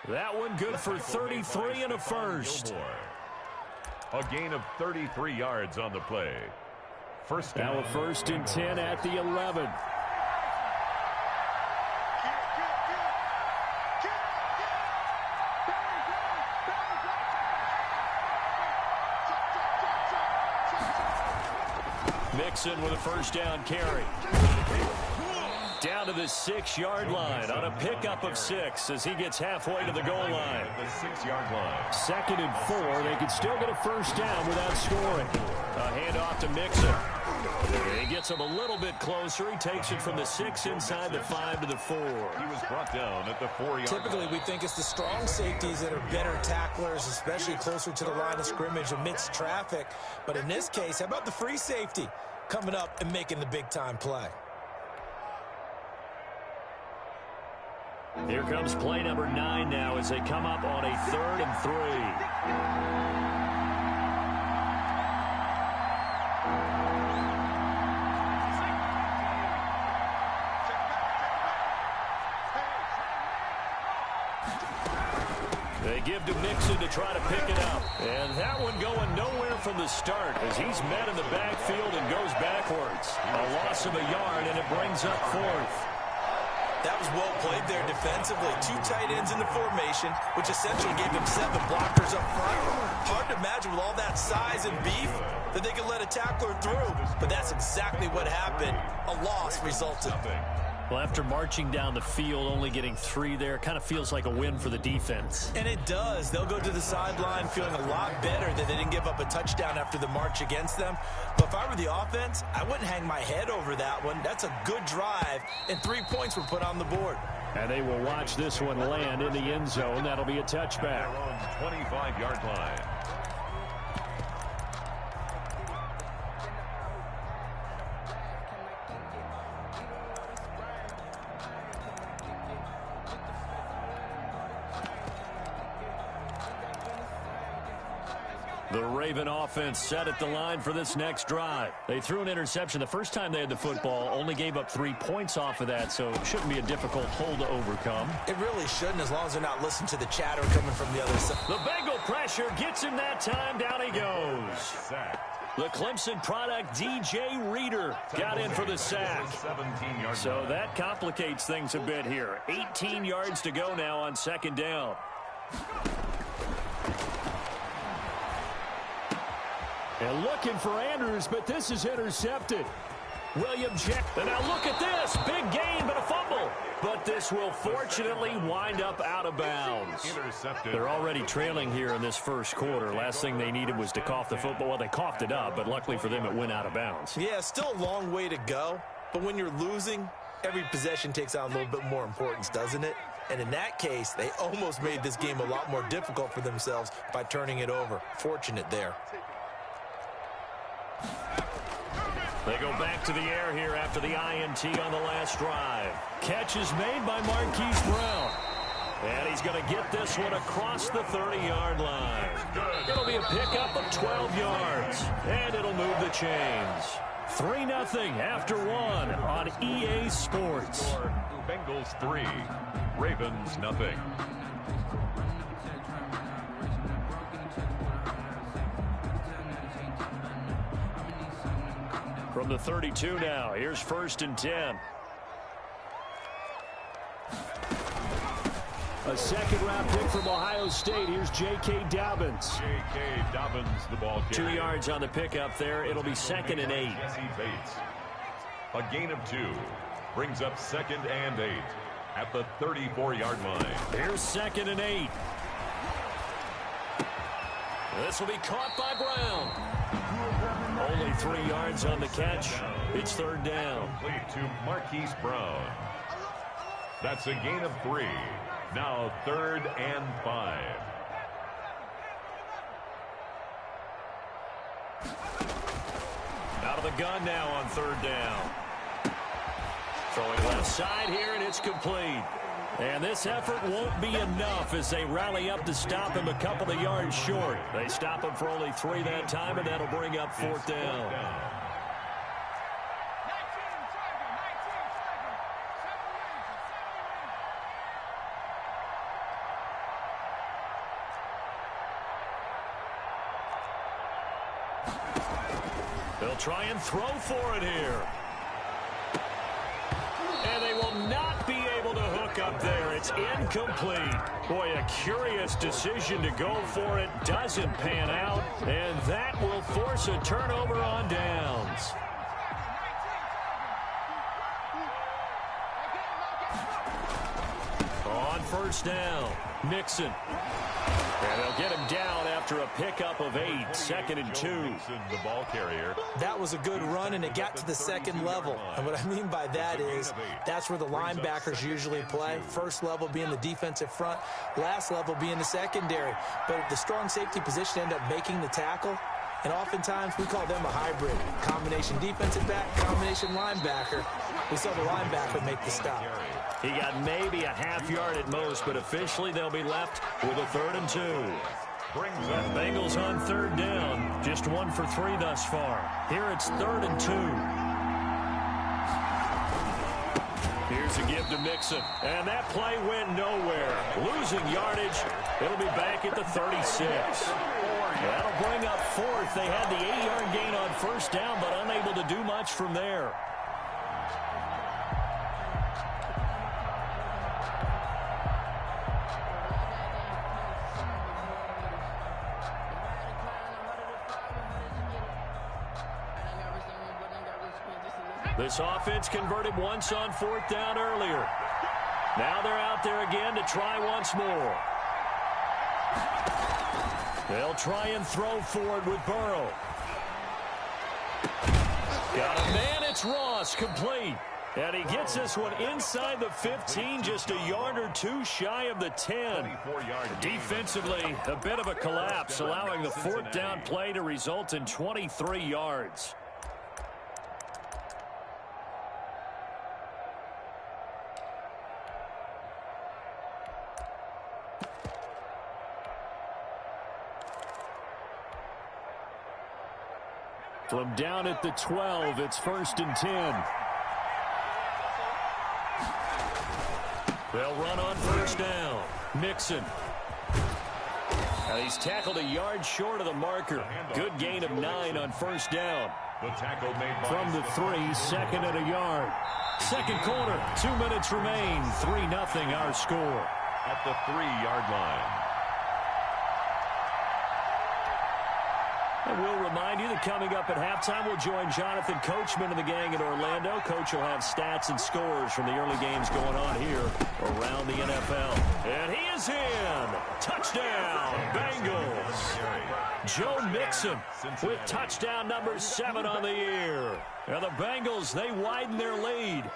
That one good for 33 and a first. A gain of 33 yards on the play. Now a 1st and 10 at the 11. Mixon with a 1st down carry. Down to the 6-yard line on a pickup of 6 as he gets halfway to the goal line. The 6-yard line. 2nd and 4. They can still get a 1st down without scoring. A handoff to Mixon. He gets him a little bit closer. He takes it from the 6 inside the 5 to the 4. He was brought down at the 4-yard line. Typically, we think it's the strong safeties that are better tacklers, especially closer to the line of scrimmage amidst traffic. But in this case, how about the free safety coming up and making the big-time play? Here comes play number 9 now as they come up on a 3rd and 3. They give to Mixon to try to pick it up. And that one going nowhere from the start as he's met in the backfield and goes backwards. A loss of a yard, and it brings up 4th. That was well played there defensively. 2 tight ends in the formation, which essentially gave them 7 blockers up front. Hard to imagine with all that size and beef that they could let a tackler through. But that's exactly what happened. A loss resulted. Well, after marching down the field, only getting 3 there, kind of feels like a win for the defense. And it does. They'll go to the sideline feeling a lot better that they didn't give up a touchdown after the march against them. But if I were the offense, I wouldn't hang my head over that one. That's a good drive, and 3 points were put on the board. And they will watch this one land in the end zone. That'll be a touchback. 25-yard line. The Raven offense set at the line for this next drive. They threw an interception the first time they had the football, only gave up 3 points off of that, so it shouldn't be a difficult hole to overcome. It really shouldn't, as long as they're not listening to the chatter coming from the other side. The Bengal pressure gets him that time. Down he goes. The Clemson product, DJ Reader, got in for the sack. So that complicates things a bit here. 18 yards to go now on 2nd down. And looking for Andrews, but this is intercepted. William Jack. And now look at this. Big gain, but a fumble. But this will fortunately wind up out of bounds. Intercepted. They're already trailing here in this 1st quarter. Last thing they needed was to cough the football. Well, they coughed it up, but luckily for them, it went out of bounds. Yeah, still a long way to go. But when you're losing, every possession takes on a little bit more importance, doesn't it? And in that case, they almost made this game a lot more difficult for themselves by turning it over. Fortunate there. They go back to the air here after the INT on the last drive. Catch is made by Marquise Brown. And he's going to get this one across the 30-yard line. It'll be a pickup of 12 yards. And it'll move the chains. 3-0 after 1 on EA Sports. Bengals 3, Ravens nothing. From the 32 now, here's 1st and 10. A 2nd-round pick from Ohio State. Here's J.K. Dobbins. J.K. Dobbins, the ball carrier. 2 yards on the pickup there. It'll be 2nd and 8. Jesse Bates. A gain of 2 brings up 2nd and 8 at the 34-yard line. Here's 2nd and 8. This will be caught by Brown. Only 3 yards on the catch. It's 3rd down. Complete to Marquise Brown. That's a gain of 3. Now 3rd and 5. Out of the gun now on 3rd down. Throwing left side here, and it's complete. And this effort won't be enough as they rally up to stop him a couple of yards short. They stop him for only 3 that time, and that'll bring up 4th down. They'll try and throw for it here. And they will not be able to hook up there. It's incomplete. Boy, a curious decision to go for it. Doesn't pan out. And that will force a turnover on downs. On first down, Mixon. And they'll get him down after a pickup of 8, 2nd and 2. The ball carrier. That was a good run, and it got to the second level. And what I mean by that is that's where the linebackers usually play. First level being the defensive front, last level being the secondary. But the strong safety position ended up making the tackle. And oftentimes we call them a hybrid. Combination defensive back, combination linebacker. We saw the linebacker make the stop. He got maybe a half yard at most, but officially they'll be left with a 3rd and 2. Brings up Bengals on 3rd down. Just 1 for 3 thus far. Here it's 3rd and 2. Here's a give to Mixon. And that play went nowhere. Losing yardage. It'll be back at the 36. That'll bring up 4th. They had the 8-yard gain on first down, but unable to do much from there. This offense converted once on 4th down earlier. Now they're out there again to try once more. They'll try and throw for it with Burrow. Got a man, it's Ross, complete. And he gets this one inside the 15, just a yard or 2 shy of the 10. Defensively, a bit of a collapse, allowing the 4th down play to result in 23 yards. From down at the 12, it's 1st and 10. They'll run on first down. Mixon. He's tackled a yard short of the marker. Good gain of 9 on first down. The tackle made by from the 3, 2nd and a yard. Second quarter, 2 minutes remain. 3-0 our score. At the 3-yard line. And we'll remind you that coming up at halftime, we'll join Jonathan Coachman and the gang in Orlando. Coach will have stats and scores from the early games going on here around the NFL. And he is in. Touchdown, Bengals. Joe Mixon with touchdown number 7 on the year. And the Bengals, they widen their lead.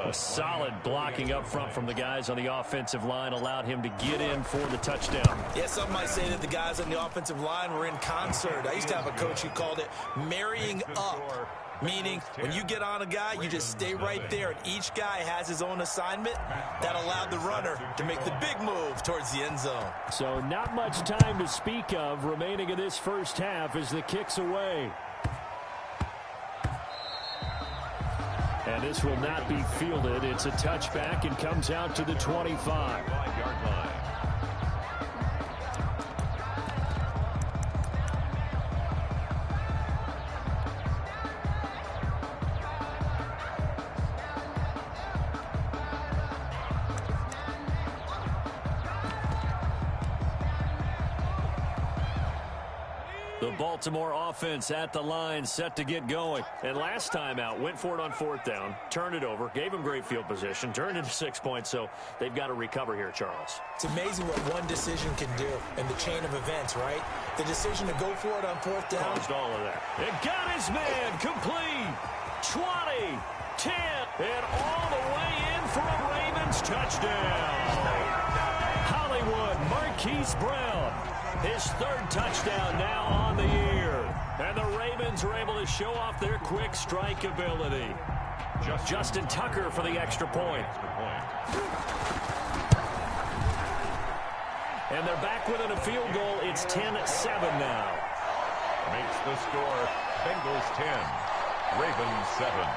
A solid blocking up front from the guys on the offensive line allowed him to get in for the touchdown. Yeah, some might say that the guys on the offensive line were in concert. I used to have a coach who called it marrying up, meaning when you get on a guy, you just stay right there, and each guy has his own assignment. That allowed the runner to make the big move towards the end zone. So not much time to speak of remaining in this first half as the kick's away. And this will not be fielded. It's a touchback and comes out to the 25. 5-yard line. The Baltimore offense at the line, set to get going. And last time out, went for it on 4th down, turned it over, gave them great field position, turned into 6 points, so they've got to recover here, Charles. It's amazing what one decision can do in the chain of events, right? The decision to go for it on 4th down. Caused all of that. It got his man complete. 20, 10, and all the way in for a Ravens touchdown. Hollywood Marquise Brown. His 3rd touchdown now on the year. And the Ravens are able to show off their quick strike ability. Justin Tucker for the extra point. And they're back within a field goal. It's 10-7 now. Makes the score Bengals 10, Ravens 7.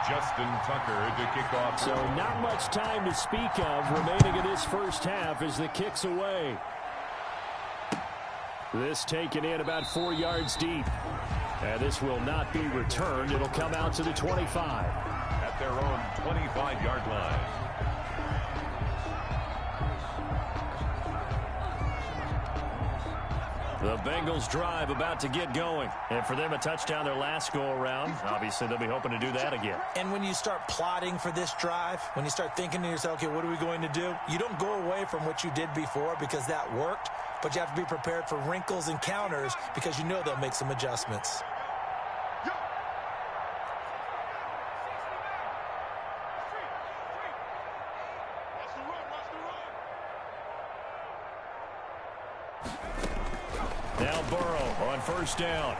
Justin Tucker to kick off. So not much time to speak of remaining in this first half as the kick's away. This taken in about 4 yards deep. And this will not be returned. It'll come out to the 25. At their own 25-yard line. The Bengals drive about to get going. And for them, a touchdown their last go-around. Obviously, they'll be hoping to do that again. And when you start plotting for this drive, when you start thinking to yourself, okay, what are we going to do? You don't go away from what you did before because that worked, but you have to be prepared for wrinkles and counters because you know they'll make some adjustments. Now Burrow on first down.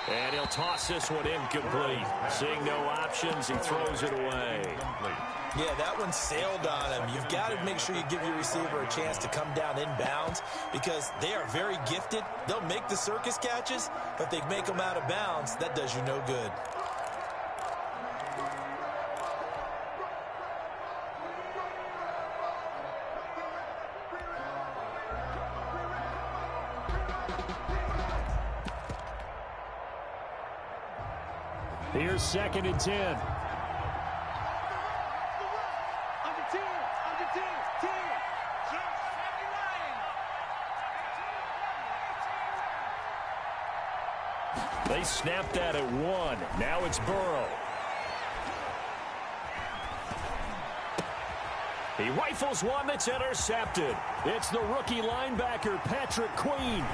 And he'll toss this one incomplete. Seeing no options, he throws it away. Yeah, that one sailed on him. You've got to make sure you give your receiver a chance to come down inbounds because they are very gifted. They'll make the circus catches, but if they make them out of bounds, that does you no good. Here's 2nd and 10. They snapped that at 1. Now it's Burrow. He rifles one that's intercepted. It's the rookie linebacker, Patrick Queen.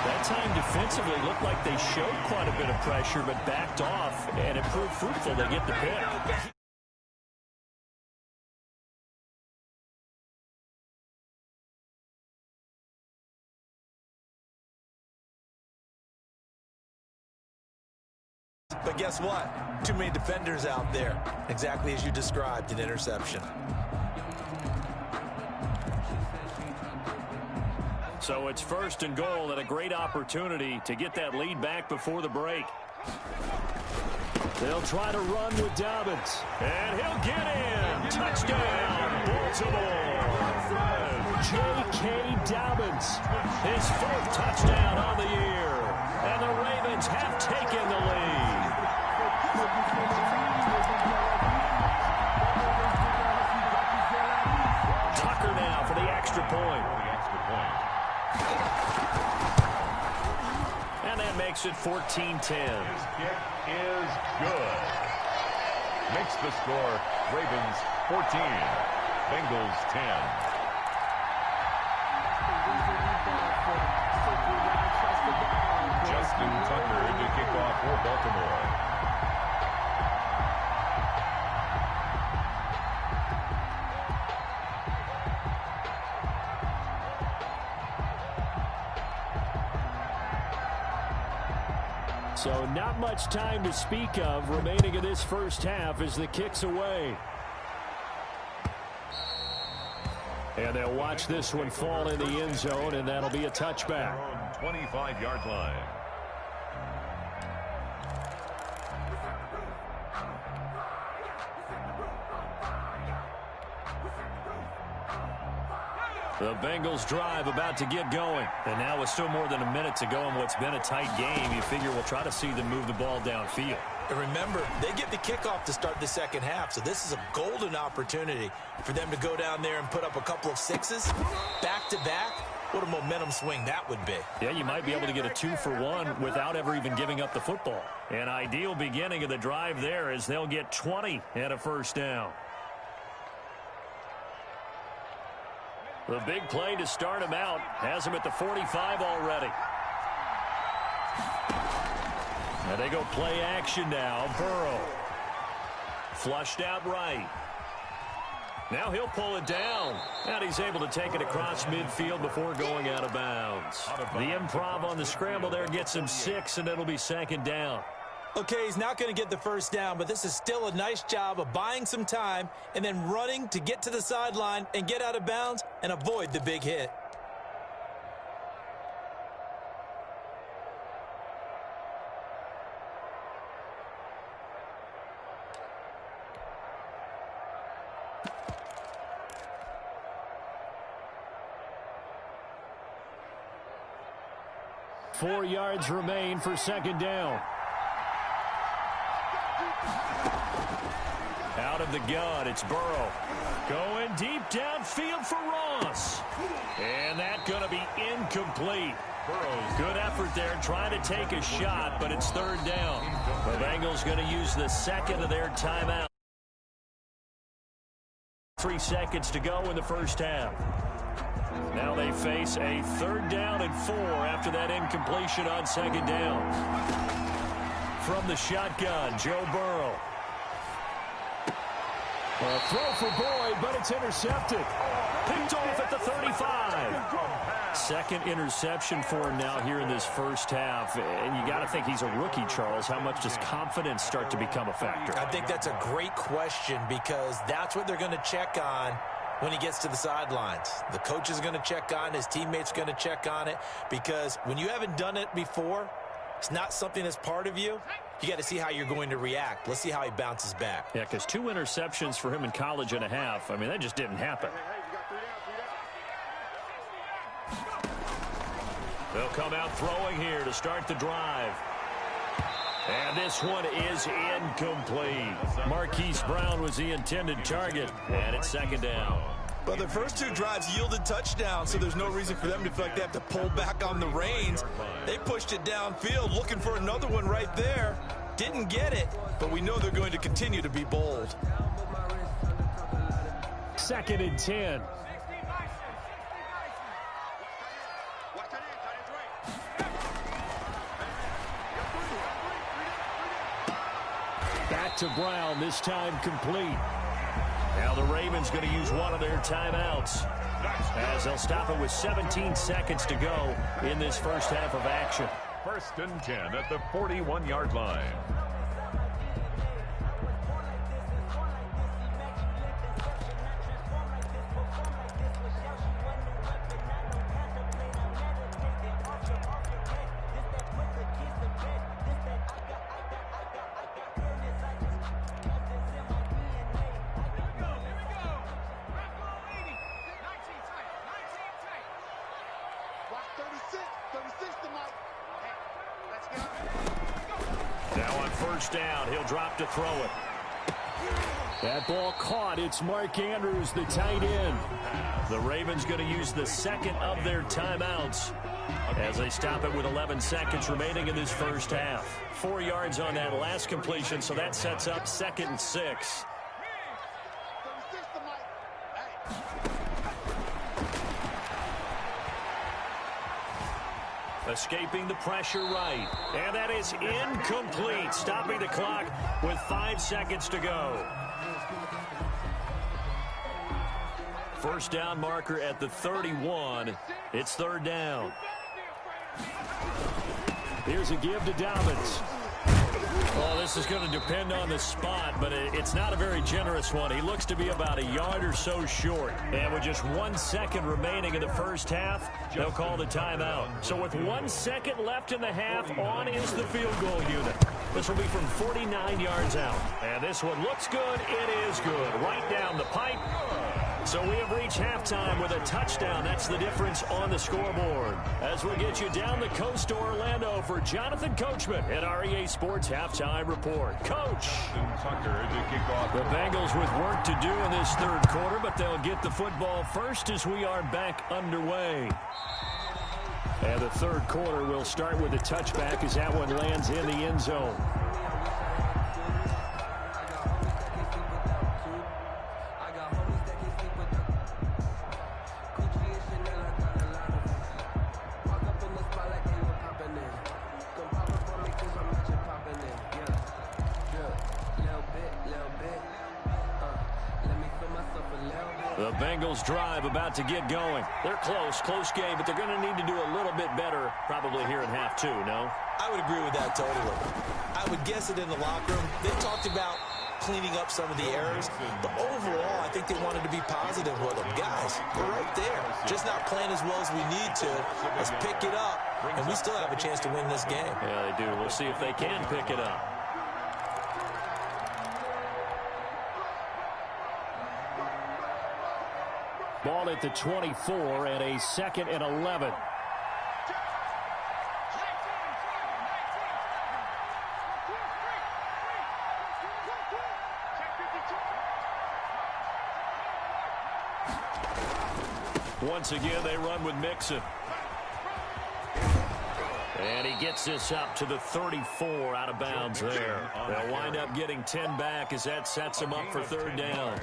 That time defensively looked like they showed quite a bit of pressure but backed off, and it proved fruitful. They get the pick. But guess what? Too many defenders out there. Exactly as you described, an interception. So it's 1st and goal and a great opportunity to get that lead back before the break. They'll try to run with Dobbins. And he'll get in. Touchdown, Baltimore. J.K. Dobbins, his 4th touchdown on the year. And the Ravens have taken the lead. Tucker now for the extra point. And that makes it 14-10. His kick is good. Makes the score Ravens 14, Bengals 10. Justin Tucker to kick off for Baltimore. So not much time to speak of remaining in this first half as the kick's away. And they'll watch this one fall in the end zone, and that'll be a touchback. 25-yard line. The Bengals drive about to get going. And now with still more than a minute to go in what's been a tight game, you figure we'll try to see them move the ball downfield. And remember, they get the kickoff to start the second half, so this is a golden opportunity for them to go down there and put up a couple of sixes back-to-back. What a momentum swing that would be. Yeah, you might be able to get a 2-for-1 without ever even giving up the football. An ideal beginning of the drive there as they'll get 20 and a first down. The big play to start him out has him at the 45 already. And they go play action now. Burrow. Flushed out right. Now he'll pull it down. And he's able to take it across midfield before going out of bounds. The improv on the scramble there gets him 6, and it'll be 2nd down. Okay, he's not going to get the first down, but this is still a nice job of buying some time and then running to get to the sideline and get out of bounds and avoid the big hit. 4 yards remain for second down. Out of the gun, it's Burrow. Going deep downfield for Ross. And that's going to be incomplete. Good effort there, trying to take a shot, but it's third down. The Bengals going to use the second of their timeout. 3 seconds to go in the first half. Now they face a third down and 4 after that incompletion on second down. From the shotgun, Joe Burrow. A throw for Boyd, but it's intercepted. Picked off at the 35. Second interception for him now here in this first half. And you got to think he's a rookie, Charles. How much does confidence start to become a factor? I think that's a great question because that's what they're going to check on when he gets to the sidelines. The coach is going to check on it. His teammates are going to check on it because when you haven't done it before, it's not something that's part of you. You got to see how you're going to react. Let's see how he bounces back. Yeah, because 2 interceptions for him in college and a half. I mean, that just didn't happen. They'll come out throwing here to start the drive. And this one is incomplete. Marquise Brown was the intended target, and it's second down. But their first 2 drives yielded touchdowns, so there's no reason for them to feel like they have to pull back on the reins. They pushed it downfield, looking for another one right there. Didn't get it, but we know they're going to continue to be bold. Second and 10. Back to Brown, this time complete. Now the Ravens going to use one of their timeouts as they'll stop it with 17 seconds to go in this first half of action. First and 10 at the 41-yard line. Now on first down, he'll drop to throw it. That ball caught. It's Mark Andrews, the tight end. The Ravens going to use the second of their timeouts as they stop it with 11 seconds remaining in this first half. 4 yards on that last completion, so that sets up 2nd and 6. Escaping the pressure right. And that is incomplete. Stopping the clock with 5 seconds to go. First down marker at the 31. It's third down. Here's a give to Dobbins. Oh, this is going to depend on the spot, but it's not a very generous one. He looks to be about a yard or so short. And with just 1 second remaining in the first half, they'll call the timeout. So with 1 second left in the half, on is the field goal unit. This will be from 49 yards out. And this one looks good. It is good. Right down the pipe. So we have reached halftime with a touchdown. That's the difference on the scoreboard. As we get you down the coast to Orlando for Jonathan Coachman at our EA Sports Halftime Report. Coach. The Bengals with work to do in this third quarter, but they'll get the football first as we are back underway. And the third quarter will start with a touchback as that one lands in the end zone. The Bengals drive about to get going. They're close game, but they're going to need to do a little bit better probably here in half 2, no? I would agree with that totally. I would guess it in the locker room. They talked about cleaning up some of the errors, but overall, I think they wanted to be positive with them. Guys, we're right there. Just not playing as well as we need to. Let's pick it up, and we still have a chance to win this game. Yeah, they do. We'll see if they can pick it up. Ball at the 24 and a 2nd and 11. Once again, they run with Mixon. And he gets this up to the 34 out of bounds there. They'll wind up getting 10 back as that sets them up for third down.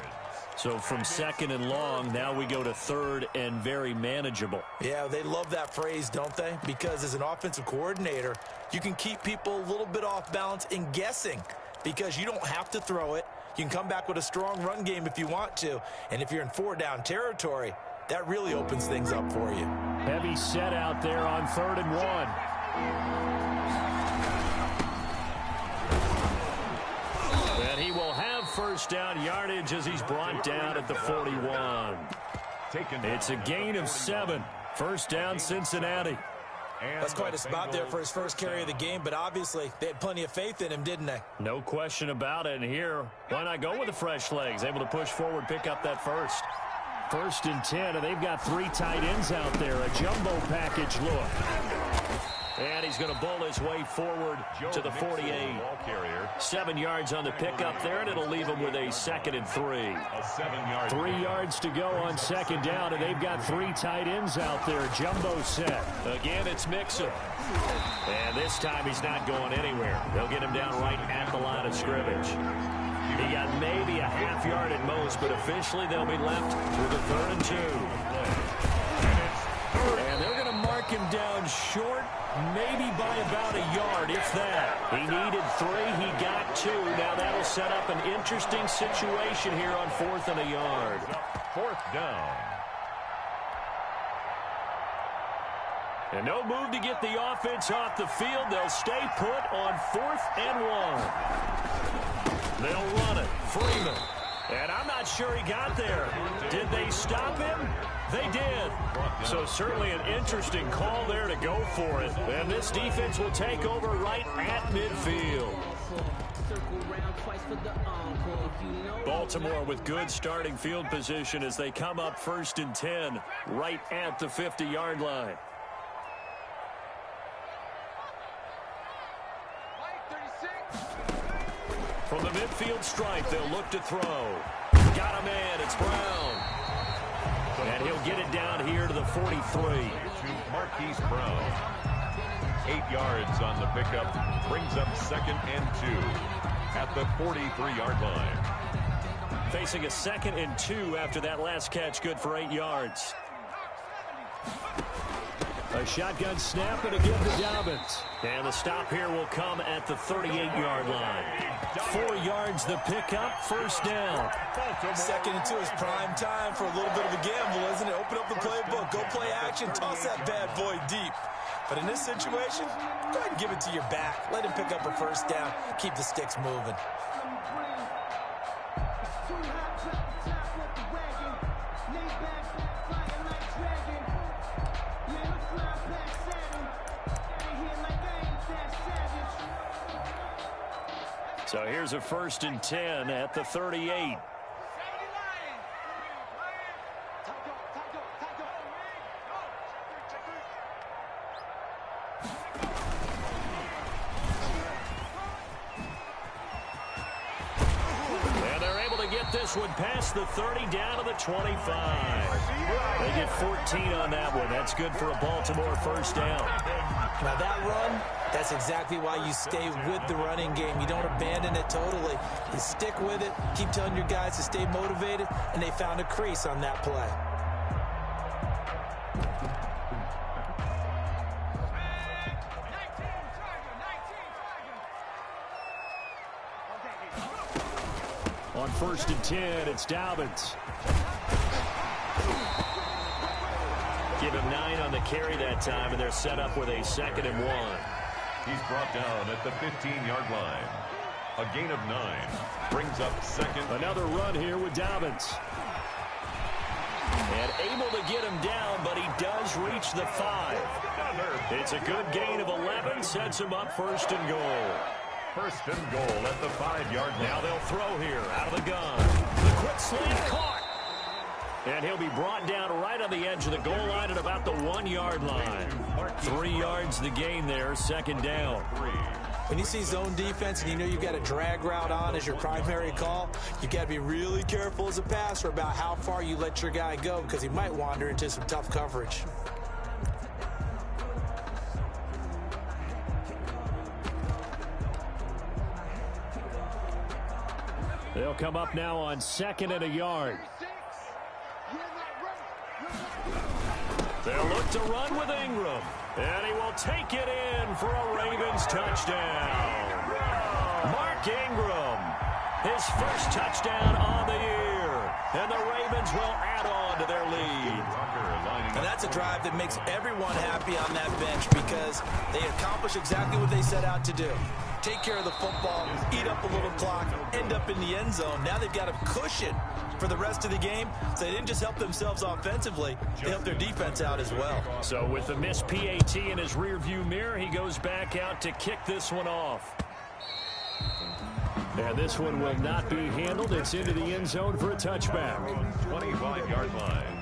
So from second and long, now we go to third and very manageable. Yeah, they love that phrase, don't they? Because as an offensive coordinator, you can keep people a little bit off balance in guessing because you don't have to throw it. You can come back with a strong run game if you want to. And if you're in four-down territory, that really opens things up for you. Heavy set out there on 3rd and 1. And he will have first down yardage as he's brought down at the 41. It's a gain of 7. First down, Cincinnati. That's quite a spot there for his first carry of the game, but obviously they had plenty of faith in him, didn't they? No question about it. And here, why not go with the fresh legs? Able to push forward, pick up that first. 1st and 10, and they've got 3 tight ends out there. A jumbo package look. And he's going to bowl his way forward to the 48. 7 yards on the pickup there, and it'll leave him with a 2nd and 3. 3 yards to go on 2nd down, and they've got 3 tight ends out there. Jumbo set. Again, it's Mixon. And this time he's not going anywhere. They'll get him down right at the line of scrimmage. He got maybe a half yard at most, but officially they'll be left with a 3rd and 2. And they're going to mark him down short, maybe by about a yard, if that. He needed 3, he got 2. Now that'll set up an interesting situation here on 4th and a yard. 4th down. And no move to get the offense off the field. They'll stay put on 4th and 1. They'll run it. Freeman. And I'm not sure he got there. Did they stop him? They did. So certainly an interesting call there to go for it. And this defense will take over right at midfield. Baltimore with good starting field position as they come up 1st and 10 right at the 50-yard line. From the midfield stripe, they'll look to throw. Got a man, it's Brown. And he'll get it down here to the 43. Marquise Brown. 8 yards on the pickup. Brings up 2nd and 2 at the 43-yard line. Facing a 2nd and 2 after that last catch, good for 8 yards. A shotgun snap and a give to Dobbins. And the stop here will come at the 38-yard line. 4 yards the pickup, 1st down. 2nd and 2 is prime time for a little bit of a gamble, isn't it? Open up the playbook, go play action, toss that bad boy deep. But in this situation, go ahead and give it to your back. Let him pick up a 1st down, keep the sticks moving. So here's a 1st and 10 at the 38. And they're able to get this one past the 30 down to the 25. They get 14 on that one. That's good for a Baltimore 1st down. Now that run, that's exactly why you stay with the running game. You don't abandon it totally. You stick with it, keep telling your guys to stay motivated, and they found a crease on that play. On 1st and 10, it's Dobbins. Give him 9 on the carry that time, and they're set up with a 2nd and 1. He's brought down at the 15-yard line. A gain of 9. Brings up 2nd. Another run here with Dobbins. And able to get him down, but he does reach the 5. It's a good gain of 11, sets him up 1st and goal. 1st and goal at the 5-yard line. Now they'll throw here out of the gun. The quick slant caught. And he'll be brought down right on the edge of the goal line at about the 1-yard line. 3 yards the gain there, 2nd down. When you see zone defense and you know you've got a drag route on as your primary call, you got to be really careful as a passer about how far you let your guy go because he might wander into some tough coverage. They'll come up now on 2nd and a yard. They'll look to run with Ingram. And he will take it in for a Ravens touchdown. Mark Ingram, his first touchdown on the year. And the Ravens will add on to their lead. And that's a drive that makes everyone happy on that bench because they accomplish exactly what they set out to do. Take care of the football, eat up a little clock, end up in the end zone. Now they've got a cushion for the rest of the game. So they didn't just help themselves offensively, they helped their defense out as well. So with the missed PAT in his rearview mirror, he goes back out to kick this one off. And this one will not be handled. It's into the end zone for a touchback. 25-yard line.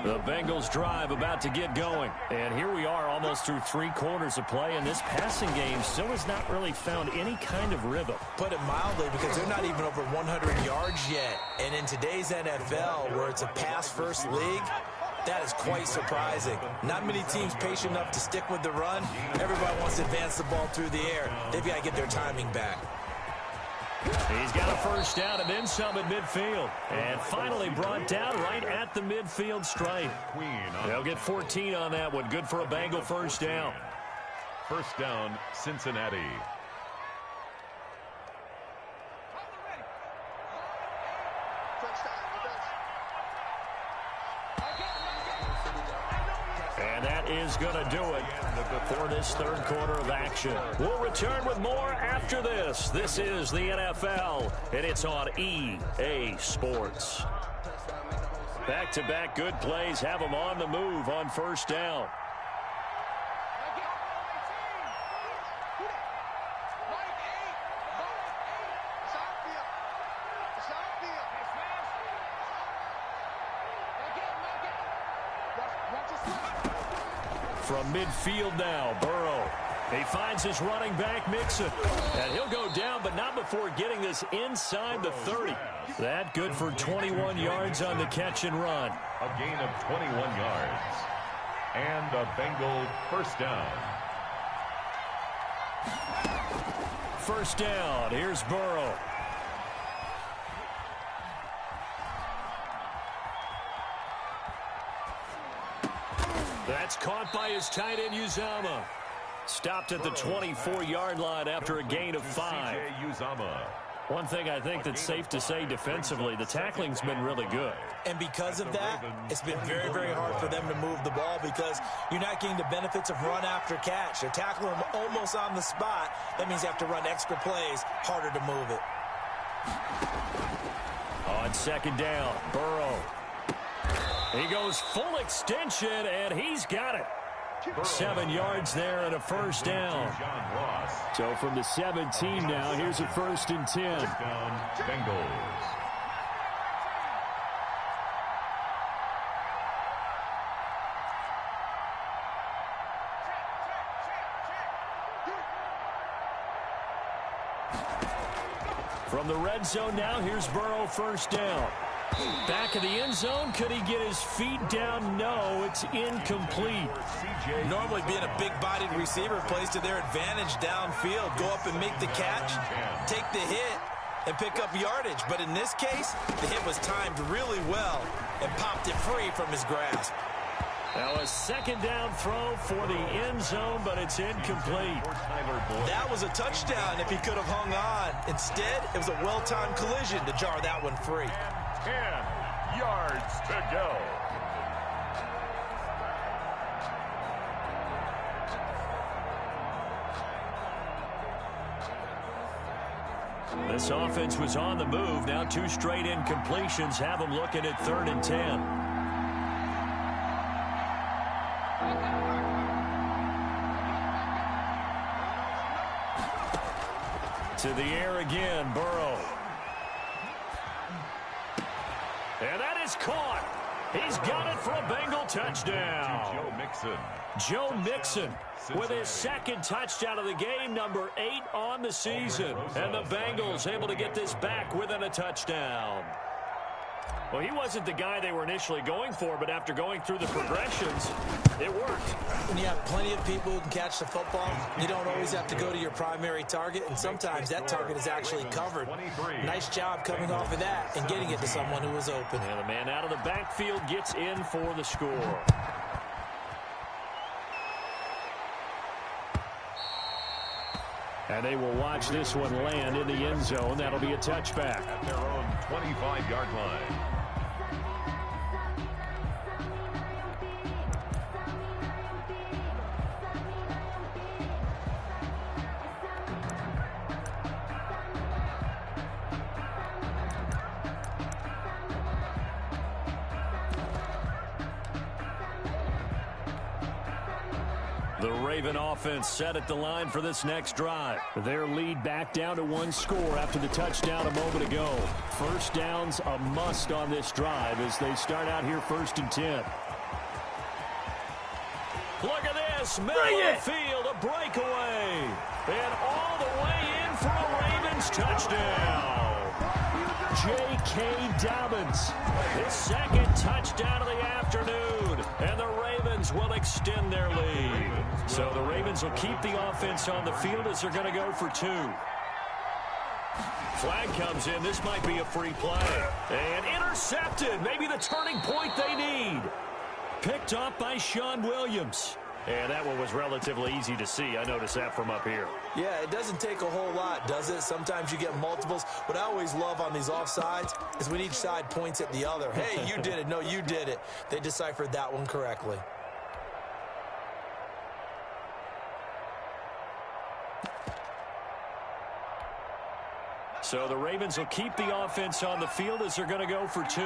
The Bengals drive about to get going. And here we are almost through 3 quarters of play, and this passing game still has not really found any kind of rhythm. Put it mildly, because they're not even over 100 yards yet. And in today's NFL, where it's a pass-first league, that is quite surprising. Not many teams patient enough to stick with the run. Everybody wants to advance the ball through the air. They've got to get their timing back. He's got a first down and then some at midfield. And finally brought down right at the midfield stripe. They'll get 14 on that one. Good for a Bengal first down. First down, Cincinnati. And that is going to do it for this third quarter of action. We'll return with more after this. This is the NFL, and it's on EA Sports. Back-to-back good plays have them on the move on first down. From midfield now, Burrow. He finds his running back, Mixon. And he'll go down, but not before getting this inside the 30. That good for 21 yards on the catch and run. A gain of 21 yards. And a Bengal first down. First down. Here's Burrow. That's caught by his tight end, Uzama. Stopped at the 24-yard line after a gain of 5. One thing I think that's safe to say defensively, the tackling's been really good. And because of that, it's been very, very hard for them to move the ball because you're not getting the benefits of run after catch. They're tackling them almost on the spot. That means you have to run extra plays, harder to move it. On second down, Burrow. He goes full extension, and he's got it. 7 yards there and a first down. So from the 17 now, here's a 1st and 10. Bengals. From the red zone now, here's Burrow, first down. Back of the end zone, could he get his feet down? No, it's incomplete. Normally being a big-bodied receiver plays to their advantage downfield. Go up and make the catch, take the hit, and pick up yardage. But in this case, the hit was timed really well and popped it free from his grasp. Now a second down throw for the end zone, but it's incomplete. That was a touchdown if he could have hung on. Instead, it was a well-timed collision to jar that one free. 10 yards to go. This offense was on the move. Now 2 straight incompletions have them looking at 3rd and 10. To the air again, Burrow. And that is caught. He's got it for a Bengal touchdown. Joe Mixon with his second touchdown of the game, number 8 on the season. And the Bengals able to get this back within a touchdown. Well, he wasn't the guy they were initially going for, but after going through the progressions, it worked. When you have plenty of people who can catch the football, you don't always have to go to your primary target, and sometimes that target is actually covered. Nice job coming off of that and getting it to someone who was open. And the man out of the backfield gets in for the score. And they will watch this one land in the end zone. That'll be a touchback. At their own 25-yard line. The Raven offense set at the line for this next drive. Their lead back down to 1 score after the touchdown a moment ago. First down's a must on this drive as they start out here 1st and 10. Look at this. Middle of the field, a breakaway. And all the way in for a Ravens touchdown. J.K. Dobbins, his second touchdown of the afternoon. And the Ravens will extend their lead. So the Ravens will keep the offense on the field as they're going to go for 2. Flag comes in. This might be a free play. And intercepted. Maybe the turning point they need. Picked up by Sean Williams. And that one was relatively easy to see. I noticed that from up here. Yeah, it doesn't take a whole lot, does it? Sometimes you get multiples. What I always love on these offsides is when each side points at the other. Hey, you did it. No, you did it. They deciphered that one correctly. So the Ravens will keep the offense on the field as they're going to go for 2.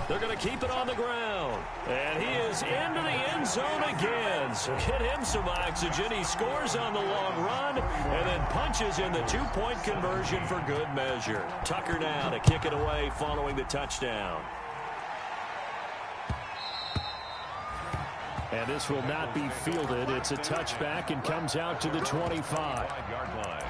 They're going to keep it on the ground. And he is into the end zone again. So get him some oxygen. He scores on the long run and then punches in the 2-point conversion for good measure. Tucker now to kick it away following the touchdown. And this will not be fielded. It's a touchback and comes out to the 25-yard line.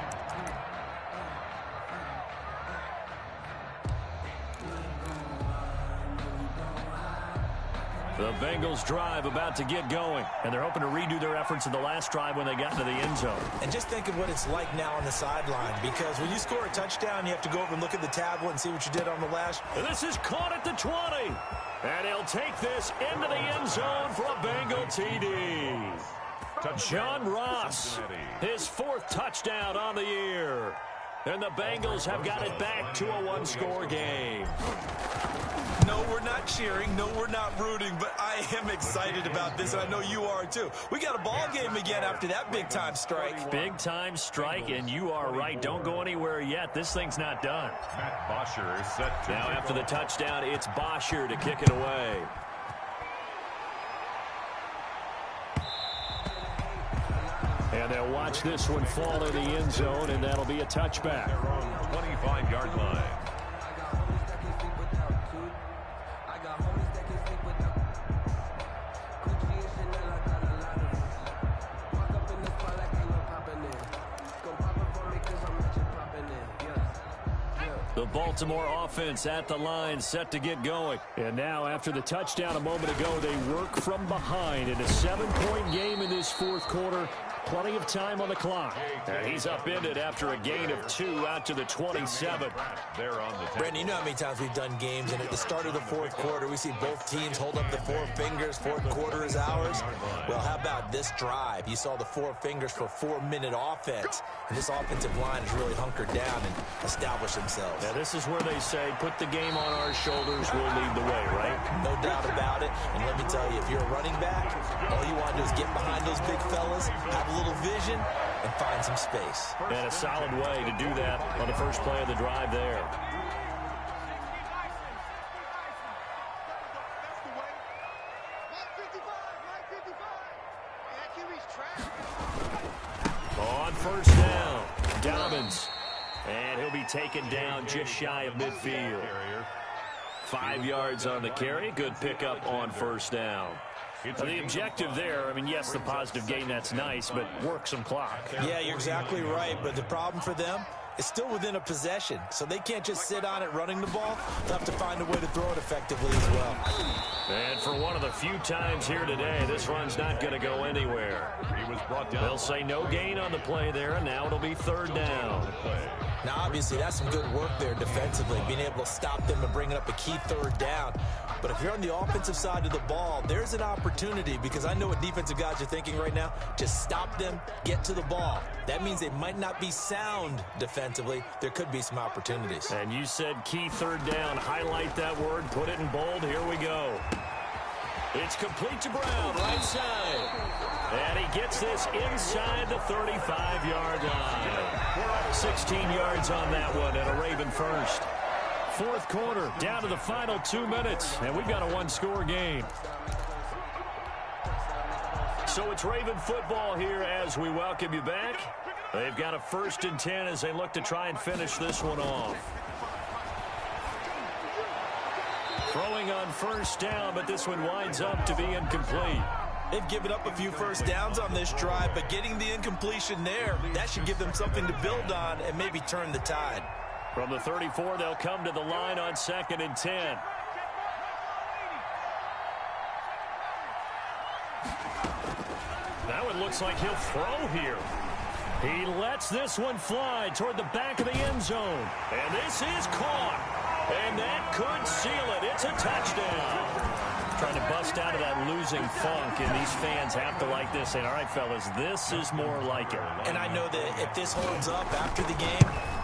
The Bengals drive about to get going, and they're hoping to redo their efforts in the last drive when they got into the end zone. And just think of what it's like now on the sideline, because when you score a touchdown, you have to go over and look at the tablet and see what you did on the last. And this is caught at the 20. And he'll take this into the end zone for a Bengal TD. John Ross, his 4th touchdown on the year. And the Bengals have got it back to a 1-score game. No, we're not cheering. No, we're not rooting. But I am excited about this, and I know you are too. We got a ball game again after that big-time strike. Big-time strike, and you are right. Don't go anywhere yet. This thing's not done. Matt Bosher is set to now after the touchdown, it's Bosher to kick it away. And they'll watch this one fall in the end zone, and that'll be a touchback. Their own 25-yard line. The Baltimore offense at the line, set to get going. And now, after the touchdown a moment ago, they work from behind in a 7-point game in this 4th quarter. Plenty of time on the clock. And he's upended after a gain of 2 out to the 27. Brandon, you know how many times we've done games, and at the start of the 4th quarter, we see both teams hold up the 4 fingers. 4th quarter is ours. Well, how about this drive? You saw the 4 fingers for 4-minute offense. And this offensive line has really hunkered down and established themselves. Now, this is where they say, put the game on our shoulders, we'll lead the way, right? No doubt about it. And let me tell you, if you're a running back, all you want to do is get behind those big fellas, have a little vision, and find some space. And a solid way to do that on the first play of the drive there. On first down, Dobbins. And he'll be taken down just shy of midfield. 5 yards on the carry. Good pickup on first down. The objective there, I mean, yes, the positive gain, that's nice, but work some clock. Yeah, you're exactly right, but the problem for them is still within a possession, so they can't just sit on it running the ball. They'll have to find a way to throw it effectively as well. And for one of the few times here today, this run's not going to go anywhere. He was brought down. They'll say no gain on the play there, and now it'll be third down. Now, obviously, that's some good work there defensively, being able to stop them and bringing up a key third down. But if you're on the offensive side of the ball, there's an opportunity, because I know what defensive guys are thinking right now. Just stop them, get to the ball. That means they might not be sound defensively. There could be some opportunities. And you said key third down. Highlight that word, put it in bold. Here we go. It's complete to Brown, right side. And he gets this inside the 35-yard line. 16 yards on that one, and a Raven first. Fourth quarter, down to the final 2 minutes, and we've got a one-score game. So it's Raven football here as we welcome you back. They've got a 1st and 10 as they look to try and finish this one off. Throwing on first down, but this one winds up to be incomplete. They've given up a few first downs on this drive, but getting the incompletion there, that should give them something to build on and maybe turn the tide. From the 34, they'll come to the line on 2nd and 10. Now it looks like he'll throw here. He lets this one fly toward the back of the end zone. And this is caught. And that could seal it. It's a touchdown. Trying to bust out of that losing funk, and these fans have to like this. Saying, all right, fellas, this is more like it. And I know that if this holds up after the game,